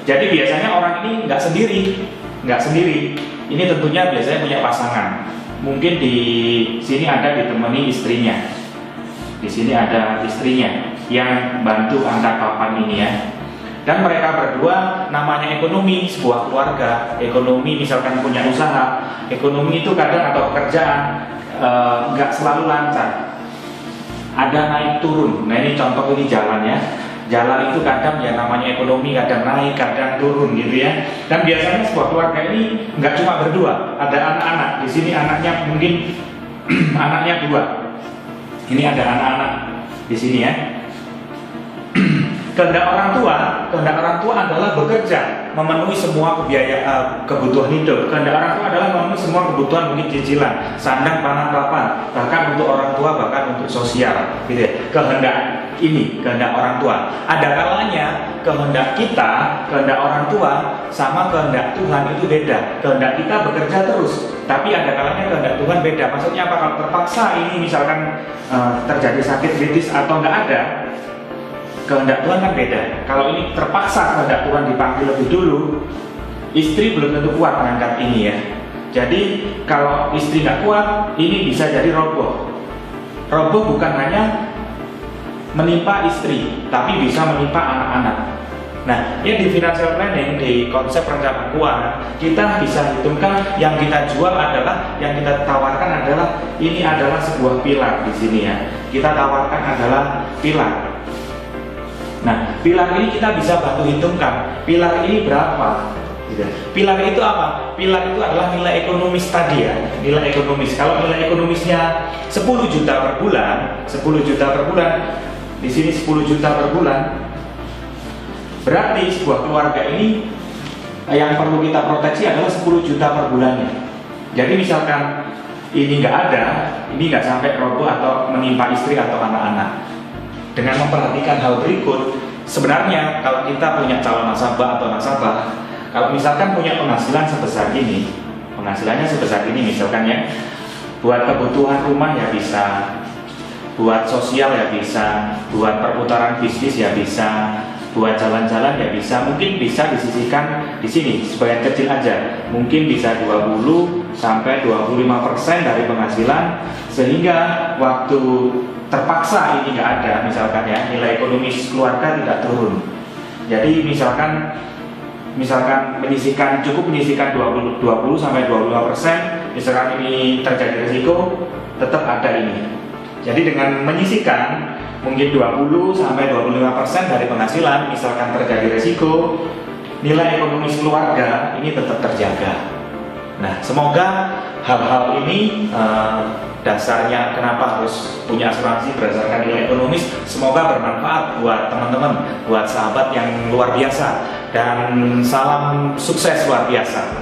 Jadi biasanya orang ini nggak sendiri. Ini tentunya biasanya punya pasangan. Mungkin di sini ada ditemani istrinya. Di sini ada istrinya yang bantu angkat papan ini ya. Dan mereka berdua namanya ekonomi sebuah keluarga. Ekonomi misalkan punya usaha, ekonomi itu kadang atau pekerjaan nggak selalu lancar. Ada naik turun. Nah ini contoh ini jalan ya. Jalan itu kadang ya namanya ekonomi kadang naik, kadang turun gitu ya. Dan biasanya sebuah keluarga ini nggak cuma berdua, ada anak-anak. Di sini anaknya mungkin anaknya 2. Ini ada anak-anak di sini ya. Kehendak orang tua adalah bekerja, memenuhi semua kebutuhan hidup. Kehendak orang tua adalah memenuhi semua kebutuhan mungkin cicilan, sandang, pangan, papan, bahkan untuk orang tua, bahkan untuk sosial, gitu ya. Kehendak orang tua. Ada kalanya kehendak kita, kehendak orang tua sama kehendak Tuhan itu beda. Kehendak kita bekerja terus, tapi ada kalanya kehendak Tuhan beda. Maksudnya apa? Kalau terpaksa ini misalkan terjadi sakit kritis atau nggak ada, kehendak Tuhan kan beda. Kalau ini terpaksa kehendak Tuhan dipanggil lebih dulu, istri belum tentu kuat mengangkat ini ya. Jadi kalau istri nggak kuat, ini bisa jadi roboh. Roboh bukan hanya menimpa istri, tapi bisa menimpa anak-anak. Nah, ya di financial planning, di konsep perencanaan keuangan, kita bisa hitungkan yang kita jual adalah, yang kita tawarkan adalah, ini adalah sebuah pilar di sini ya. Kita tawarkan adalah pilar. Nah, pilar ini kita bisa bantu hitungkan. Pilar ini berapa? Pilar itu apa? Pilar itu adalah nilai ekonomis tadi ya. Nilai ekonomis. Kalau nilai ekonomisnya 10 juta per bulan, 10 juta per bulan, di sini 10 juta per bulan, berarti sebuah keluarga ini yang perlu kita proteksi adalah 10 juta per bulannya. Jadi misalkan ini nggak ada, ini nggak sampai roboh atau menimpa istri atau anak-anak. Dengan memperhatikan hal berikut, sebenarnya kalau kita punya calon nasabah atau nasabah, kalau misalkan punya penghasilan sebesar ini, penghasilannya sebesar ini misalkan ya, buat kebutuhan rumah ya bisa, buat sosial ya bisa, buat perputaran bisnis ya bisa, buat jalan-jalan ya bisa, mungkin bisa disisihkan di sini sebagian kecil aja, mungkin bisa 20 sampai 25% dari penghasilan, sehingga waktu terpaksa ini nggak ada misalkan ya, nilai ekonomis keluarga tidak turun. Jadi misalkan cukup menyisihkan 20 sampai 25%, misalkan ini terjadi risiko, tetap ada ini. Jadi dengan menyisihkan mungkin 20 sampai 25% dari penghasilan, misalkan terjadi risiko, nilai ekonomis keluarga ini tetap terjaga. Nah, semoga hal-hal ini dasarnya kenapa harus punya asuransi berdasarkan nilai ekonomis, semoga bermanfaat buat teman-teman, buat sahabat yang luar biasa, dan salam sukses luar biasa.